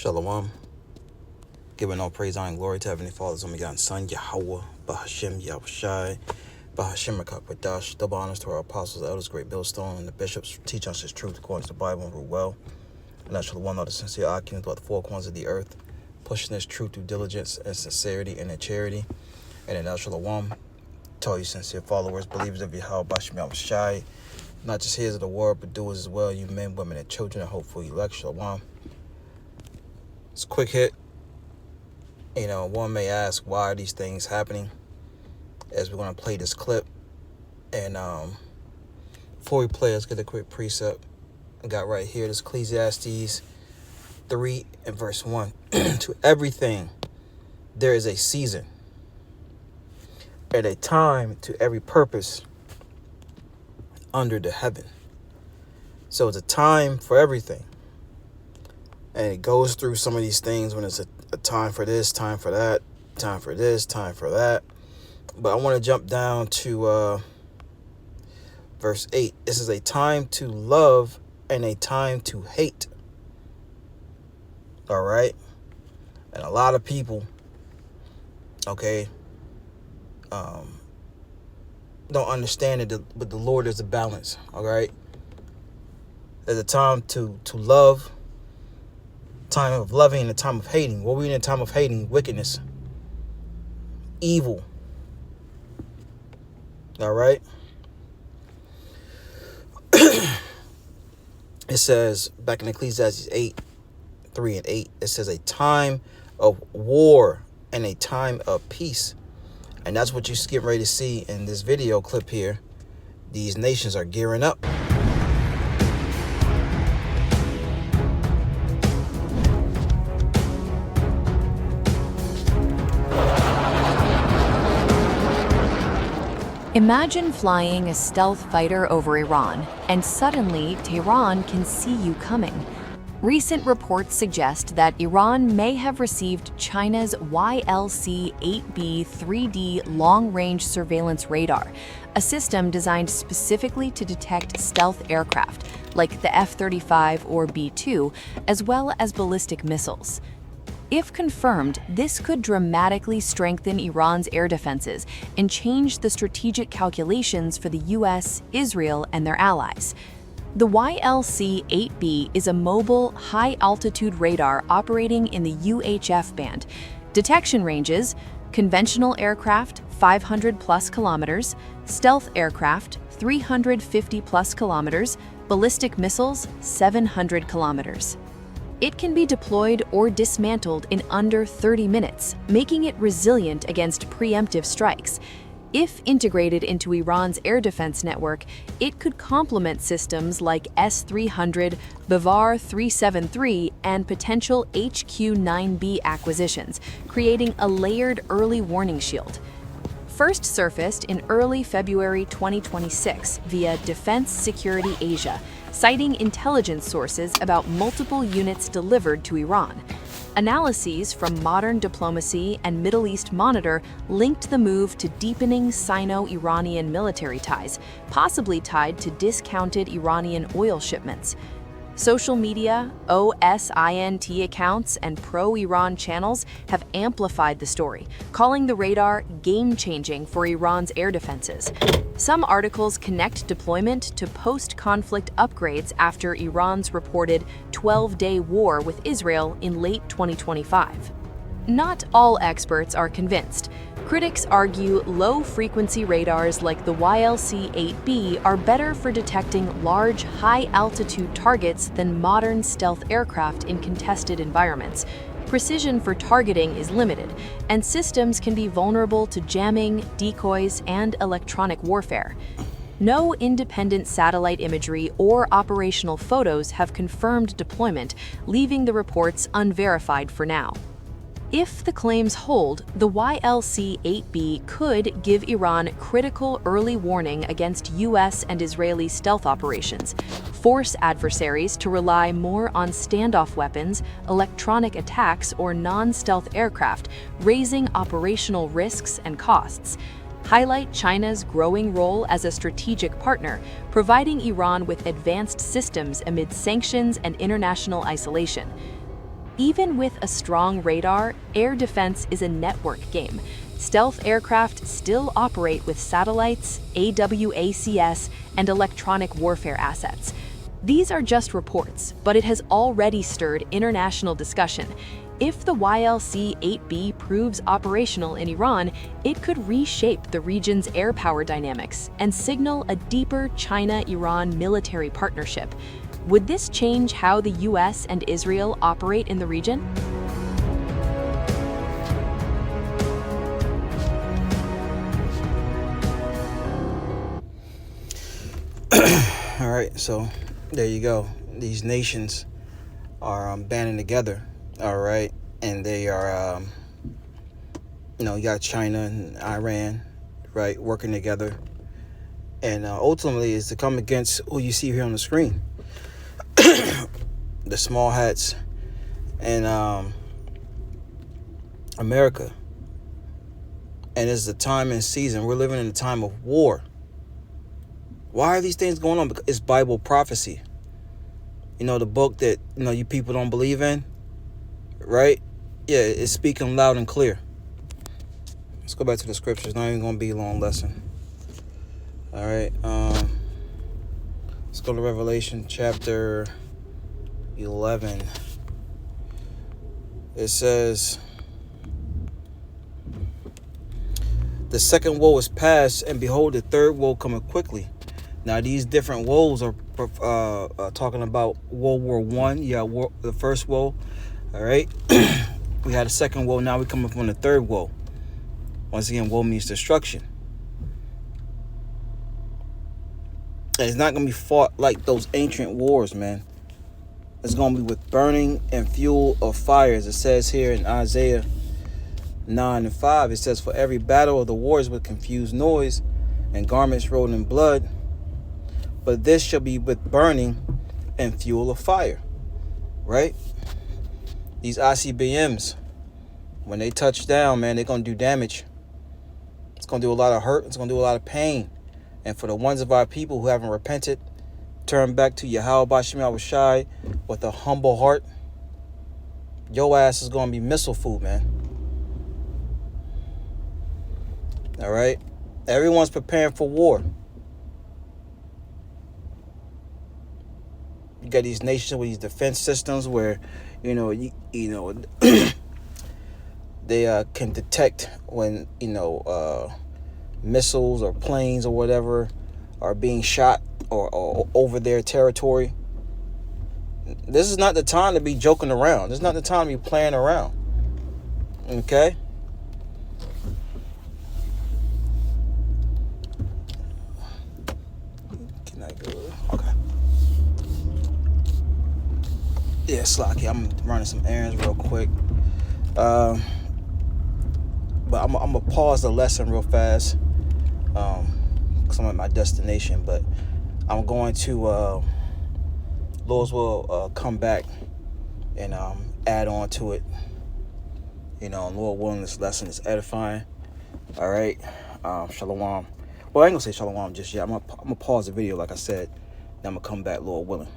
Shalom. Giving all praise, honor, and glory to Heavenly Father's only begotten Son, Yahweh, Bahashem, Yahushai, Bahashem, Rakakadash. Double honors to our apostles, elders, great millstone, and the bishops teach us his truth according to the Bible and rule well. And that's one of the sincere occupants throughout the four corners of the earth, pushing this truth through diligence and sincerity and in charity. And in Shalom, tell you sincere followers, believers of Yahweh, Bahashem, Yahushai, not just hearers of the word, but doers as well, you men, women, and children, and hopeful elect. Shalom. It's a quick hit. One may ask, why are these things happening? As we're going to play this clip. And before we play, let's get a quick precept. I got right here, this Ecclesiastes 3 and verse 1. To everything there is a season, and a time to every purpose under the heaven. So it's a time for everything. And it goes through some of these things when it's a time for this, time for that, time for this, time for that. But I want to jump down to verse 8. This is a time to love and a time to hate. All right? And a lot of people, don't understand it, but the Lord is a balance. All right? There's a time to love, time of loving and a time of hating. What we're in a time of hating? Wickedness, evil. All right. It says back in Ecclesiastes 3 and 8, it says a time of war and a time of peace. And that's what you're getting ready to see in this video clip here. These nations are gearing up. Imagine flying a stealth fighter over Iran, and suddenly Tehran can see you coming. Recent reports suggest that Iran may have received China's YLC-8B 3D long-range surveillance radar, a system designed specifically to detect stealth aircraft, like the F-35 or B-2, as well as ballistic missiles. If confirmed, this could dramatically strengthen Iran's air defenses and change the strategic calculations for the US, Israel, and their allies. The YLC-8B is a mobile, high-altitude radar operating in the UHF band. Detection ranges: conventional aircraft 500-plus kilometers, stealth aircraft 350-plus kilometers, ballistic missiles 700 kilometers. It can be deployed or dismantled in under 30 minutes, making it resilient against preemptive strikes. If integrated into Iran's air defense network, it could complement systems like S-300, Bavar 373, and potential HQ-9B acquisitions, creating a layered early warning shield. First surfaced in early February 2026 via Defense Security Asia, citing intelligence sources about multiple units delivered to Iran. Analyses from Modern Diplomacy and Middle East Monitor linked the move to deepening Sino-Iranian military ties, possibly tied to discounted Iranian oil shipments. Social media, OSINT accounts, and pro-Iran channels have amplified the story, calling the radar game-changing for Iran's air defenses. Some articles connect deployment to post-conflict upgrades after Iran's reported 12-day war with Israel in late 2025. Not all experts are convinced. Critics argue low-frequency radars like the YLC-8B are better for detecting large, high-altitude targets than modern stealth aircraft in contested environments. Precision for targeting is limited, and systems can be vulnerable to jamming, decoys, and electronic warfare. No independent satellite imagery or operational photos have confirmed deployment, leaving the reports unverified for now. If the claims hold, the YLC-8B could give Iran critical early warning against US and Israeli stealth operations, force adversaries to rely more on standoff weapons, electronic attacks, or non-stealth aircraft, raising operational risks and costs. Highlight China's growing role as a strategic partner, providing Iran with advanced systems amid sanctions and international isolation. Even with a strong radar, air defense is a network game. Stealth aircraft still operate with satellites, AWACS, and electronic warfare assets. These are just reports, but it has already stirred international discussion. If the YLC-8B proves operational in Iran, it could reshape the region's air power dynamics and signal a deeper China-Iran military partnership. Would this change how the US and Israel operate in the region? All right, so there you go. These nations are banding together, all right, and they are, you got China and Iran, right, working together, and ultimately is to come against who you see here on the screen, the small hats, and America. And it's the time and season. We're living in a time of war. Why are these things going on? Because it's Bible prophecy. The book that, you people don't believe in, right? Yeah, it's speaking loud and clear. Let's go back to the scriptures. Not even going to be a long lesson. All right. Let's go to Revelation chapter 11. It says, the second woe is past, and behold, the third woe cometh quickly. Now, these different woes are talking about World War I. Yeah, the first woe. All right. We had a second woe. Now we come up on the third woe. Once again, woe means destruction. And it's not going to be fought like those ancient wars, man. It's going to be with burning and fuel of fire. As it says here in Isaiah 9:5. It says, for every battle of the wars with confused noise and garments rolled in blood. But this shall be with burning and fuel of fire. Right? These ICBMs, when they touch down, man, they're going to do damage. It's going to do a lot of hurt. It's going to do a lot of pain. And for the ones of our people who haven't repented, turn back to Yahweh Bashim Yahushai with a humble heart, your ass is going to be missile food, man. All right? Everyone's preparing for war. You got these nations with these defense systems where, they can detect when, missiles or planes or whatever are being shot or over their territory. This is not the time to be joking around. This is not the time to be playing around. Okay? Can I go? Okay. Yeah, Slocky, I'm running some errands real quick. But I'm going to pause the lesson real fast. Because I'm at my destination. But I'm going to, Lord's will come back and add on to it. Lord willing, this lesson is edifying. All right. Shalom. Well, I ain't going to say shalom just yet. I'm going to pause the video, like I said. Then I'm going to come back, Lord willing.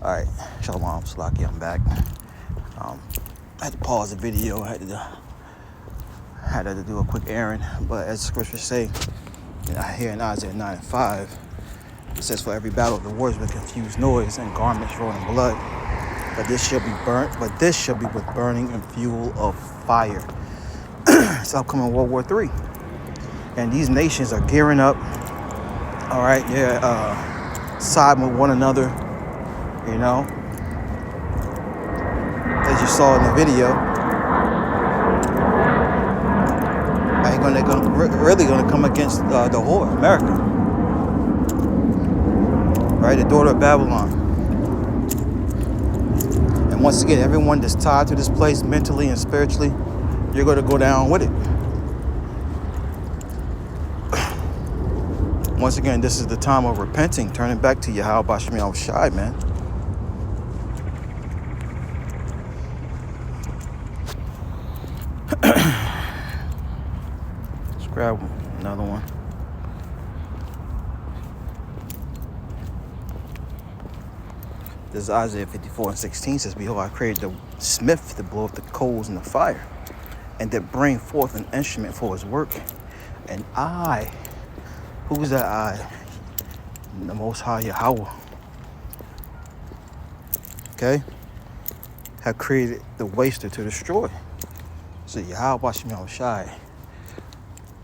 All right, shalom, Salaki, I'm back. I had to pause the video. I had to do a quick errand, but as the scriptures say, here in Isaiah 9:5, it says, "For every battle of the wars with confused noise and garments rolling blood, but this shall be burnt. But this shall be with burning and fuel of fire." It's upcoming World War III, and these nations are gearing up. All right, they're siding with one another. As you saw in the video, they're really gonna come against the whore, America, right? The daughter of Babylon. And once again, everyone that's tied to this place mentally and spiritually, you're gonna go down with it. Once again, this is the time of repenting, turning back to Yahweh Bashim Yahushai, man. Let's grab another one. This is Isaiah 54:16 says, behold, I created the smith to blow up the coals in the fire, and to bring forth an instrument for his work. And I, who's that I? The Most High Yahweh. Okay? Have created the waster to destroy. So Yahweh Shai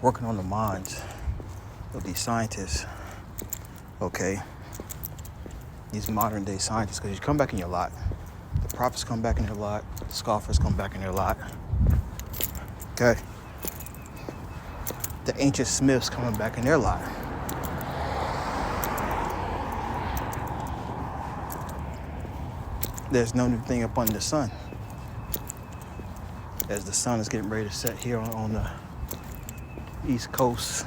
working on the minds of these scientists. Okay? These modern day scientists, because you come back in your lot. The prophets come back in their lot. The scoffers come back in their lot. Okay? The ancient smiths coming back in their lot. There's no new thing up under the sun. As the sun is getting ready to set here on the East Coast,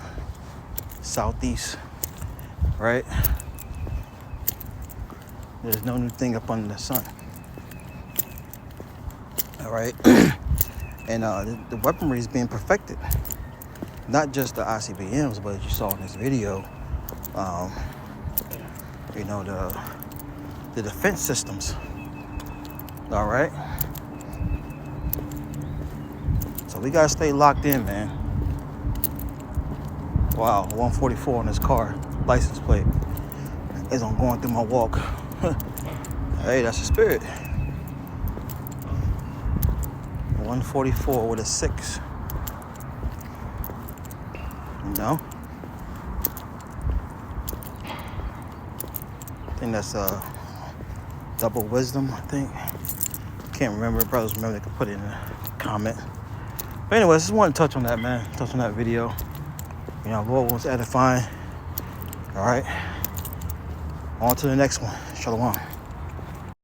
Southeast, right? There's no new thing up under the sun. All right? And the weaponry is being perfected. Not just the ICBMs, but as you saw in this video, you know, the defense systems. All right? So we gotta stay locked in, man. Wow, 144 on this car, license plate. As I'm going through my walk. Hey, that's the spirit. 144 with a 6. You know? I think that's double wisdom, I think. Can't remember. Brothers remember, they could put it in a comment. But anyways, just want to touch on that, man. Touch on that video. You know, Lord wants edifying. All right. On to the next one. Shalom.